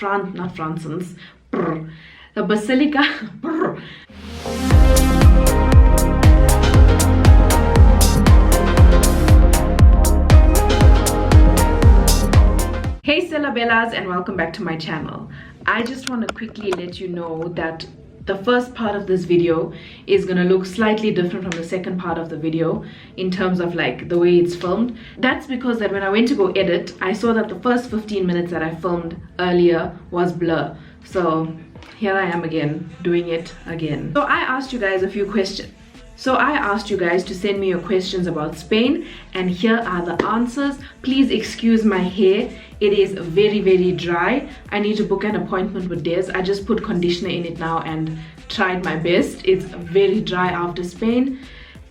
not Francis, the Basilica. Hey Sela Bellas, and welcome back to my channel. I just want to quickly let you know that the first part of this video is gonna look slightly different from the second part of the video in terms of like the way it's filmed. That's because that when I went to go edit, I saw that the first 15 minutes that I filmed earlier was blur. So here I am again, doing it again. So I asked you guys a few questions. So I asked you guys to send me your questions about Spain, and here are the answers. Please excuse my hair. It is very dry. I need to book an appointment with Des. I just put conditioner in it now and tried my best. It's very dry after Spain.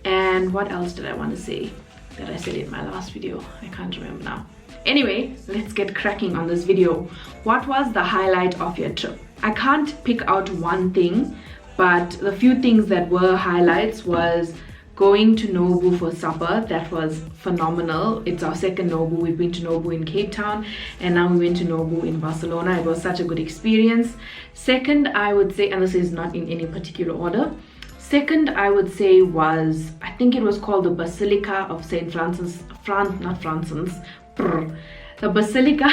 And what else did I want to say that I said in my last video? I can't remember now. Anyway, let's get cracking on this video. What was the highlight of your trip? I can't pick out one thing, but the few things that were highlights was going to Naidoo for supper. That was phenomenal. It's our second Naidoo. We've been to Naidoo in Cape Town and now we went to Naidoo in Barcelona. It was such a good experience. Second, I would say, and this is not in any particular order, second I would say was, I think it was called the Basilica of St. Francis, not Francis, the Basilica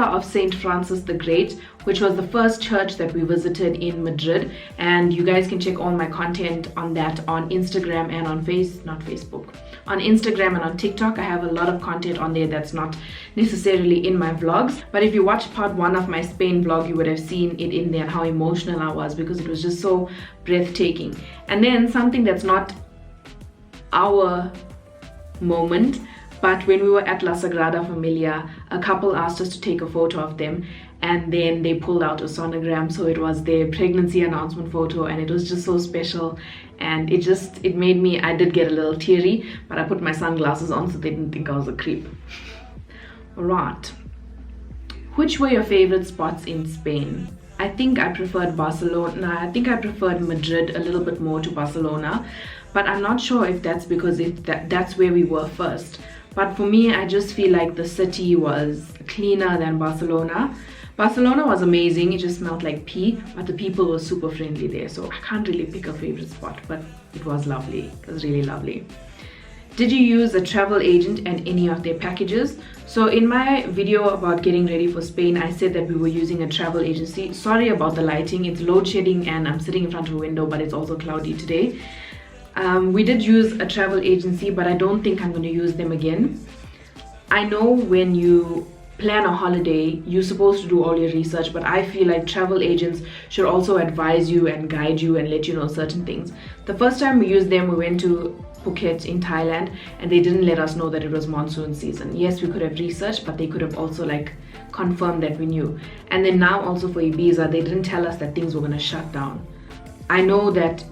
of St. Francis the Great, which was the first church that we visited in Madrid. And you guys can check all my content on that on Instagram and on on Instagram and on TikTok. I have a lot of content on there that's not necessarily in my vlogs. But if you watched part 1 of my Spain vlog, you would have seen it in there and how emotional I was because it was just so breathtaking. And then something that's not our moment, but when we were at La Sagrada Familia, a couple asked us to take a photo of them, and then they pulled out a sonogram, so it was their pregnancy announcement photo, and it was just so special. And it made me, I did get a little teary, but I put my sunglasses on so they didn't think I was a creep. Alright, which were your favorite spots in Spain? I think I preferred Barcelona. I think I preferred Madrid a little bit more to Barcelona, but I'm not sure if that's because that's where we were first. But for me, I just feel like the city was cleaner than Barcelona. Barcelona was amazing. It just smelled like pee, but the people were super friendly there. So I can't really pick a favorite spot, but it was lovely. It was really lovely. Did you use a travel agent and any of their packages? So in my video about getting ready for Spain, I said that we were using a travel agency. Sorry about the lighting. It's load shedding and I'm sitting in front of a window, but it's also cloudy today. We did use a travel agency, but I don't think I'm going to use them again. I know when you plan a holiday, you're supposed to do all your research, but I feel like travel agents should also advise you and guide you and let you know certain things. The first time we used them, we went to Phuket in Thailand, and they didn't let us know that it was monsoon season. Yes, we could have researched, but they could have also like confirmed that we knew. And then now also for Ibiza, they didn't tell us that things were going to shut down. I know that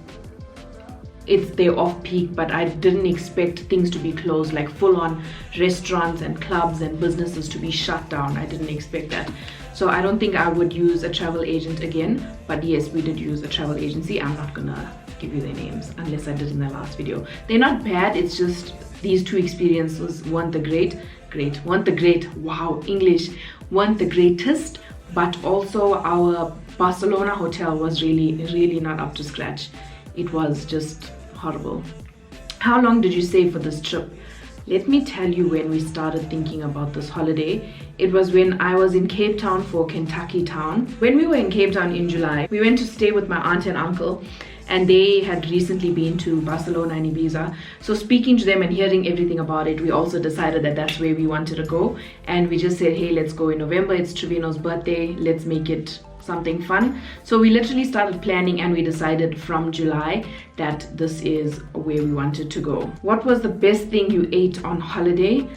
it's their off-peak, but I didn't expect things to be closed, like full-on restaurants and clubs and businesses to be shut down. I didn't expect that. So I don't think I would use a travel agent again, but yes, we did use a travel agency. I'm not gonna give you their names unless I did in the last video. They're not bad, it's just these two experiences weren't the greatest, but also our Barcelona hotel was really not up to scratch. It was just horrible. How long did you save for this trip? Let me tell you when we started thinking about this holiday. It was when I was in Cape Town for Kentucky Town. When we were in Cape Town in July, we went to stay with my aunt and uncle, and they had recently been to Barcelona and Ibiza. So speaking to them and hearing everything about it, we also decided that that's where we wanted to go. And we just said, hey, let's go in November. It's Trevino's birthday. Let's make it something fun. So we literally started planning and we decided from July that this is where we wanted to go. What was the best thing you ate on holiday?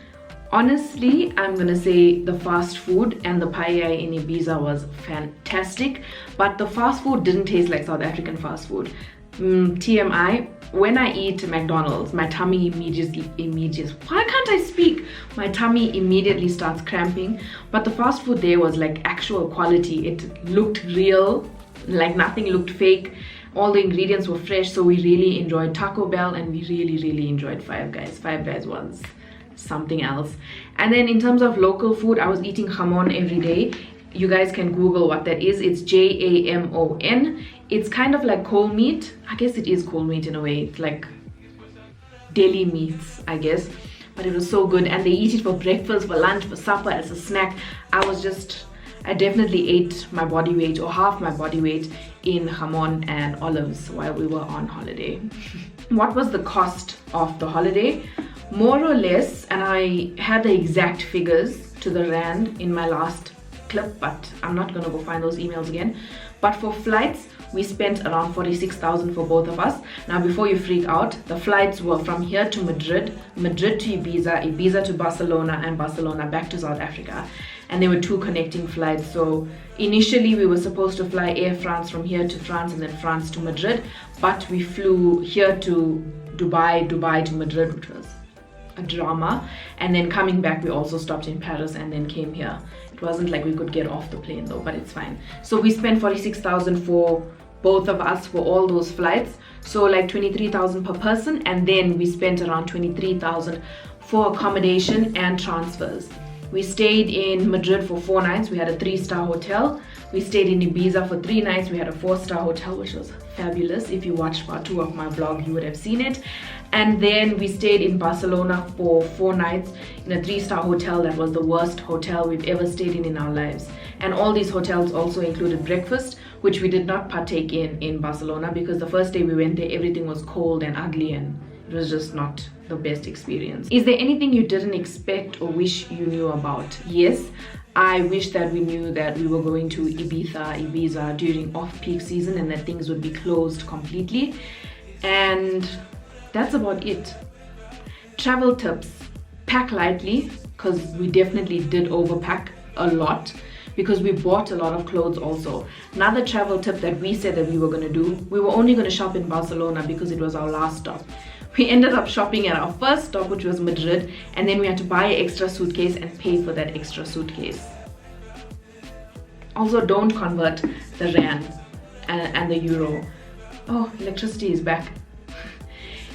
Honestly, I'm gonna say the fast food, and the paella in Ibiza was fantastic, but the fast food didn't taste like South African fast food. TMI, when I eat McDonald's, my tummy immediately, why can't I speak? My tummy immediately starts cramping, but the fast food there was like actual quality. It looked real, like nothing looked fake. All the ingredients were fresh, so we really enjoyed Taco Bell, and we really enjoyed Five Guys. Five Guys was something else. And then in terms of local food, I was eating jamon every day. You guys can Google what that is. It's Jamon. It's kind of like cold meat. I guess it is cold meat in a way. It's like deli meats, I guess. But it was so good, and they eat it for breakfast, for lunch, for supper, as a snack. I definitely ate my body weight, or half my body weight, in jamon and olives while we were on holiday. What was the cost of the holiday? More or less, and I had the exact figures to the rand in my last clip, but I'm not gonna go find those emails again. But for flights, we spent around 46,000 for both of us. Now, before you freak out, the flights were from here to Madrid, Madrid to Ibiza, Ibiza to Barcelona, and Barcelona back to South Africa. And there were 2 connecting flights. So initially we were supposed to fly Air France from here to France and then France to Madrid, but we flew here to Dubai, Dubai to Madrid, which was a drama. And then coming back, we also stopped in Paris and then came here. It wasn't like we could get off the plane though, but it's fine. So we spent 46,000 for both of us for all those flights, so like 23,000 per person. And then we spent around 23,000 for accommodation and transfers. We stayed in Madrid for 4 nights. We had a 3-star hotel. We stayed in Ibiza for 3 nights. We had a 4-star hotel, which was fabulous. If you watched part 2 of my vlog, you would have seen it. And then we stayed in Barcelona for 4 nights in a 3-star hotel that was the worst hotel we've ever stayed in our lives. And all these hotels also included breakfast, which we did not partake in Barcelona, because the first day we went there, everything was cold and ugly, and it was just not the best experience. Is there anything you didn't expect or wish you knew about? Yes, I wish that we knew that we were going to Ibiza during off-peak season and that things would be closed completely. And that's about it. Travel tips: pack lightly, because we definitely did overpack a lot, because we bought a lot of clothes also. Another travel tip that we said that we were going to do, we were only going to shop in Barcelona because it was our last stop. We ended up shopping at our first stop, which was Madrid, and then we had to buy an extra suitcase and pay for that extra suitcase. Also, don't convert the rand and the euro. Oh, electricity is back.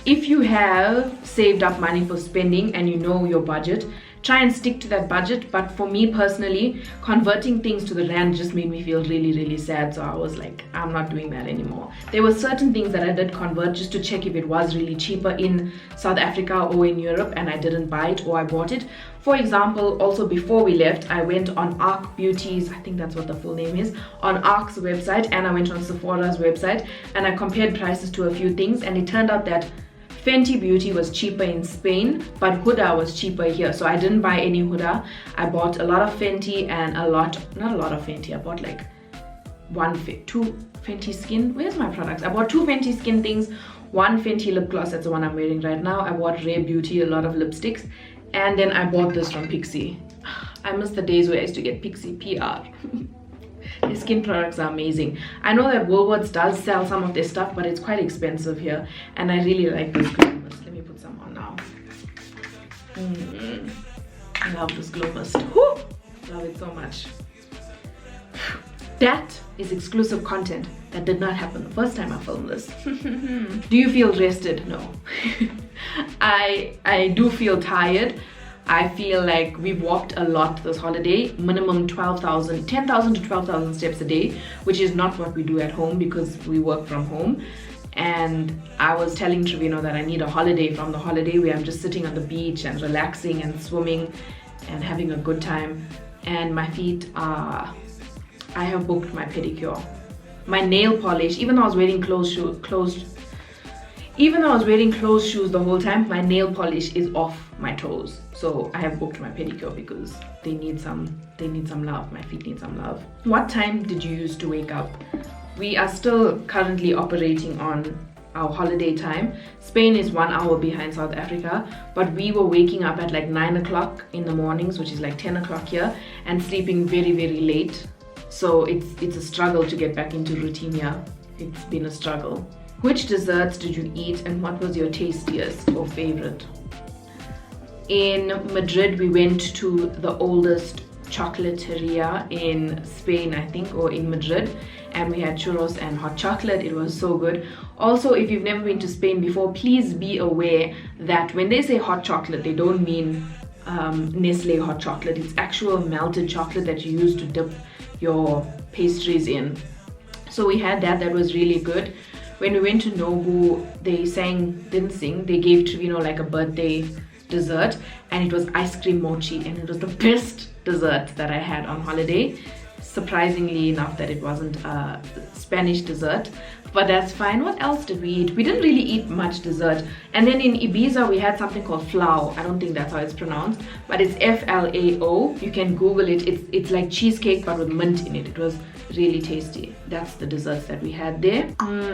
If you have saved up money for spending and you know your budget, try and stick to that budget. But for me personally, converting things to the rand just made me feel really sad, so I was like, I'm not doing that anymore. There were certain things that I did convert just to check if it was really cheaper in South Africa or in Europe, and I didn't buy it, or I bought it. For example, also before we left, I went on Arc Beauty's, I think that's what the full name is, on Arc's website, and I went on Sephora's website, and I compared prices to a few things, and it turned out that Fenty Beauty was cheaper in Spain, but Huda was cheaper here. So I didn't buy any Huda. I bought a lot of Fenty and not a lot of Fenty. I bought like 2 Fenty Skin. Where's my products? I bought 2 Fenty Skin things, 1 Fenty lip gloss, that's the one I'm wearing right now. I bought Rare Beauty, a lot of lipsticks. And then I bought this from Pixie. I miss the days where I used to get Pixie PR. Their skin products are amazing. I know that Woolworths does sell some of their stuff, but it's quite expensive here. And I really like this glow mist. Let me put some on now. I love this glow mist. Woo! Love it so much. That is exclusive content that did not happen the first time I filmed this. Do you feel rested? No. I do feel tired. I feel like we've walked a lot this holiday, minimum 10,000 to 12,000 steps a day, which is not what we do at home because we work from home. And I was telling Trevino that I need a holiday from the holiday where I'm just sitting on the beach and relaxing and swimming and having a good time. And my feet are, I have booked my pedicure. My nail polish, even though I was wearing closed shoes the whole time, my nail polish is off my toes. So I have booked my pedicure because they need some love. My feet need some love. What time did you use to wake up? We are still currently operating on our holiday time. Spain is 1 hour behind South Africa, but we were waking up at like 9 o'clock in the mornings, which is like 10 o'clock here, and sleeping very late. So it's a struggle to get back into routine here. It's been a struggle. Which desserts did you eat and what was your tastiest or favorite? In Madrid, we went to the oldest chocolateria in Spain, I think, or in Madrid, and we had churros and hot chocolate. It was so good. Also, if you've never been to Spain before, please be aware that when they say hot chocolate, they don't mean Nestle hot chocolate. It's actual melted chocolate that you use to dip your pastries in. So we had that. That was really good. When we went to Nobu, they didn't sing, they gave Trevino like a birthday dessert, and it was ice cream mochi, and it was the best dessert that I had on holiday. Surprisingly enough that it wasn't a Spanish dessert, but that's fine. What else did we eat? We didn't really eat much dessert. And then in Ibiza we had something called flao. I don't think that's how it's pronounced, but it's F-L-A-O. You can Google it. It's like cheesecake but with mint in it. It was really tasty. That's the desserts that we had there.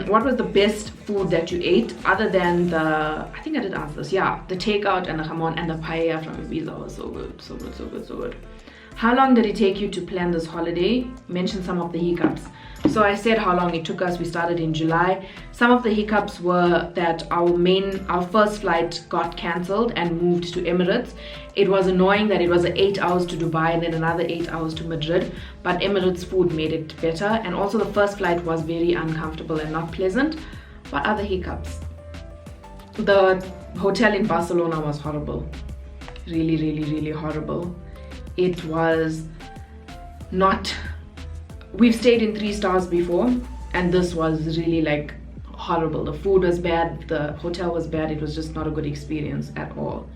What was the best food that you ate other than I think I did answer this, yeah, the takeout and the jamon and the paella from Ibiza was so good, so good, so good, so good. How long did it take you to plan this holiday? Mention some of the hiccups. So I said how long it took us. We started in July. Some of the hiccups were that our first flight got cancelled and moved to Emirates. It was annoying that it was 8 hours to Dubai and then another 8 hours to Madrid, but Emirates food made it better. And also the first flight was very uncomfortable and not pleasant. What other hiccups? The hotel in Barcelona was horrible. Really, really, really horrible. It was not... We've stayed in 3 stars before, and this was really like horrible. The food was bad, the hotel was bad. It was just not a good experience at all.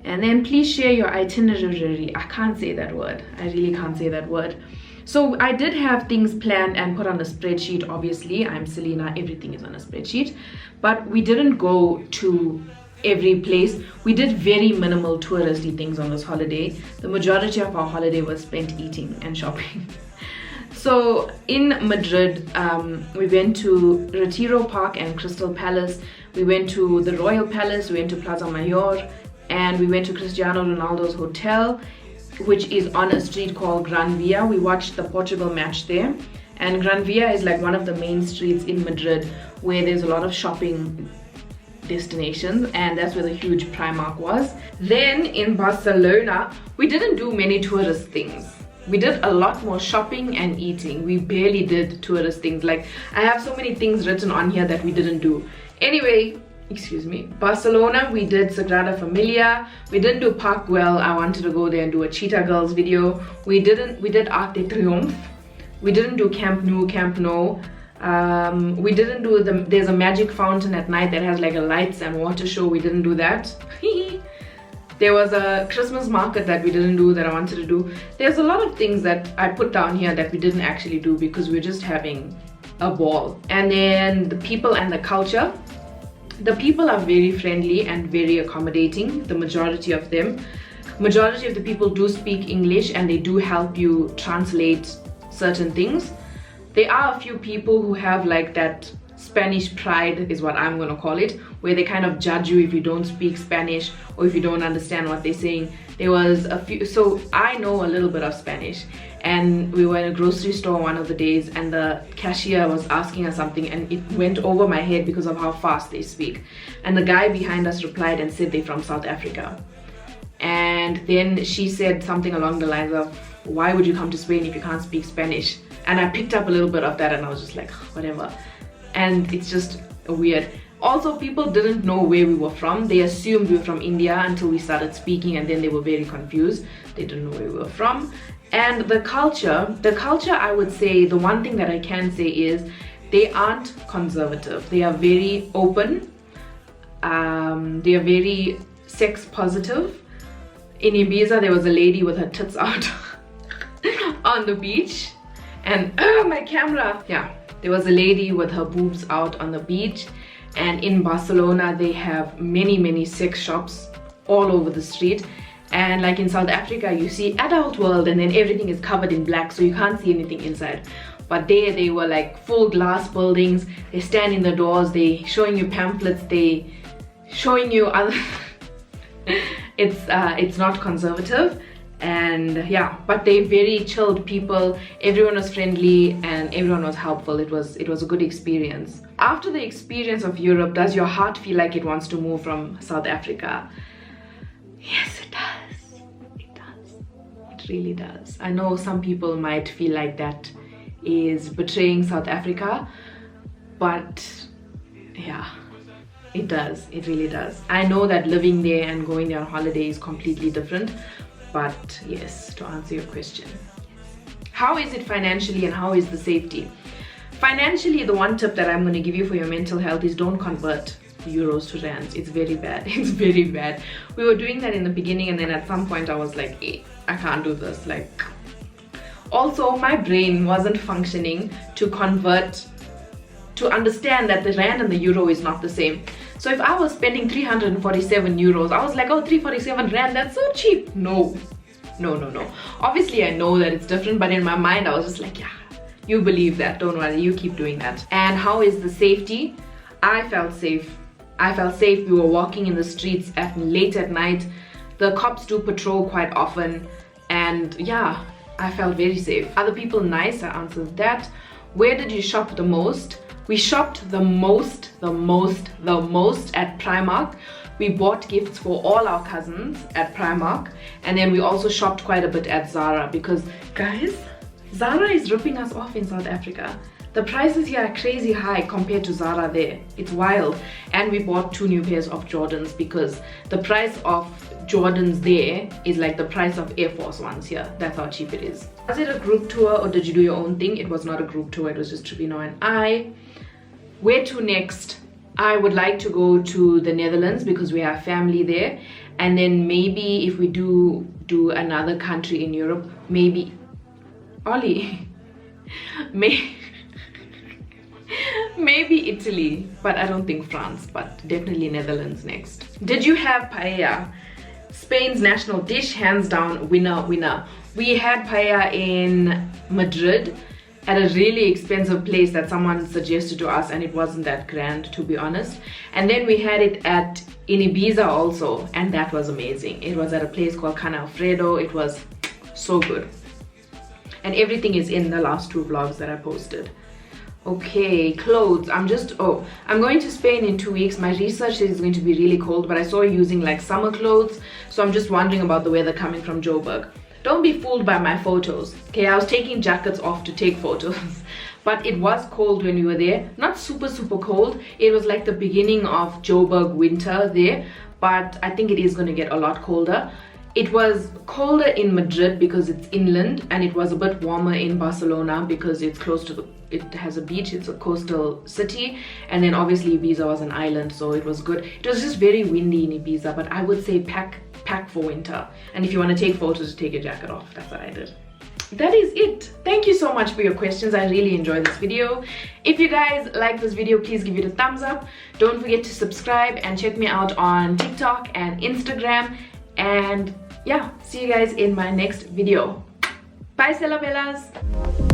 And then please share your itinerary. I can't say that word. I really can't say that word. So I did have things planned and put on a spreadsheet. Obviously, I'm Selina, everything is on a spreadsheet, but we didn't go to every place. We did very minimal touristy things on this holiday. The majority of our holiday was spent eating and shopping. So in Madrid, we went to Retiro Park and Crystal Palace. We went to the Royal Palace, we went to Plaza Mayor, and we went to Cristiano Ronaldo's hotel, which is on a street called Gran Via. We watched the Portugal match there. And Gran Via is like one of the main streets in Madrid where there's a lot of shopping destinations, and that's where the huge Primark was. Then in Barcelona, we didn't do many tourist things. We did a lot more shopping and eating. We barely did tourist things. Like, I have so many things written on here that we didn't do. Anyway, excuse me, Barcelona, we did Sagrada Familia. We didn't do Park Güell. I wanted to go there and do a Cheetah Girls video. We did Arc de Triomphe. We didn't do Camp Nou, Camp No. We didn't do there's a magic fountain at night that has like a lights and water show. We didn't do that. There was a Christmas market that we didn't do that I wanted to do. There's a lot of things that I put down here that we didn't actually do because we're just having a ball. And then the people and the culture. The people are very friendly and very accommodating, the majority of them. Majority of the people do speak English and they do help you translate certain things. There are a few people who have like that Spanish pride, is what I'm gonna call it, where they kind of judge you if you don't speak Spanish or if you don't understand what they're saying. There was a few, so I know a little bit of Spanish, and we were in a grocery store one of the days and the cashier was asking us something and it went over my head because of how fast they speak. And the guy behind us replied and said they're from South Africa. And then she said something along the lines of, why would you come to Spain if you can't speak Spanish? And I picked up a little bit of that and I was just like, whatever. And it's just weird. Also, people didn't know where we were from. They assumed we were from India until we started speaking, and then they were very confused. They didn't know where we were from. And the culture, I would say, the one thing that I can say is they aren't conservative. They are very open. They are very sex positive. In Ibiza, there was a lady with her tits out on the beach. And my camera, yeah, there was a lady with her boobs out on the beach. And in Barcelona, they have many sex shops all over the street. And like in South Africa, you see adult world and then everything is covered in black, so you can't see anything inside. But there they were like full glass buildings. They stand in the doors, they showing you pamphlets, they showing you other it's not conservative. And yeah, but they're very chilled people. Everyone was friendly and everyone was helpful. It was a good experience. After the experience of Europe, does your heart feel like it wants to move from South Africa? Yes, it does. It does. It really does. I know some people might feel like that is betraying South Africa, but yeah, it does. It really does. I know that living there and going there on holiday is completely different, but yes, to answer your question, how is it financially and how is the safety? Financially, the one tip that I'm going to give you for your mental health is don't convert euros to rands. It's very bad. It's very bad. We were doing that in the beginning, and then at some point I was like, hey, I can't do this. Like, also my brain wasn't functioning to convert, to understand that the rand and the euro is not the same. So if I was spending 347 euros, I was like, oh, 347 rand, that's so cheap. No. Obviously I know that it's different, but in my mind I was just like, yeah, you believe that, don't worry, you keep doing that. And how is the safety? I felt safe. We were walking in the streets late at night. The cops do patrol quite often, and yeah, I felt very safe. Are the people nice? I answered that. Where did you shop the most? We shopped the most at Primark. We bought gifts for all our cousins at Primark, and then we also shopped quite a bit at Zara, because guys, Zara is ripping us off in South Africa. The prices here are crazy high compared to Zara there. It's wild. And we bought 2 new pairs of Jordans, because the price of Jordans there is like the price of Air Force Ones here. That's how cheap it is. Was it a group tour or did you do your own thing? It was not a group tour, it was just Tribino and I. Where to next? I would like to go to the Netherlands because we have family there, and then maybe if we do another country in Europe, maybe Ollie, maybe Italy, but I don't think France, but definitely Netherlands next. Did you have paella? Spain's national dish, hands down, winner. We had paella in Madrid at a really expensive place that someone suggested to us, and it wasn't that grand, to be honest. And then we had it in Ibiza also, and that was amazing. It was at a place called Can Alfredo. It was so good. And everything is in the last 2 vlogs that I posted. Okay, clothes. I'm going to Spain in 2 weeks. My research is going to be really cold, but I saw you using like summer clothes, so I'm just wondering about the weather coming from Joburg. Don't be fooled by my photos. Okay, I was taking jackets off to take photos, but it was cold when we were there. Not super cold. It was like the beginning of Joburg winter there, but I think it is going to get a lot colder. It was colder in Madrid because it's inland, and it was a bit warmer in Barcelona because it's close to it has a beach, it's a coastal city, and then obviously Ibiza was an island, so it was good. It was just very windy in Ibiza, but I would say pack for winter. And if you want to take photos, take your jacket off. That's what I did. That is it. Thank you so much for your questions. I really enjoyed this video. If you guys like this video, please give it a thumbs up. Don't forget to subscribe and check me out on TikTok and Instagram. And yeah, see you guys in my next video. Bye, Sela Bellas.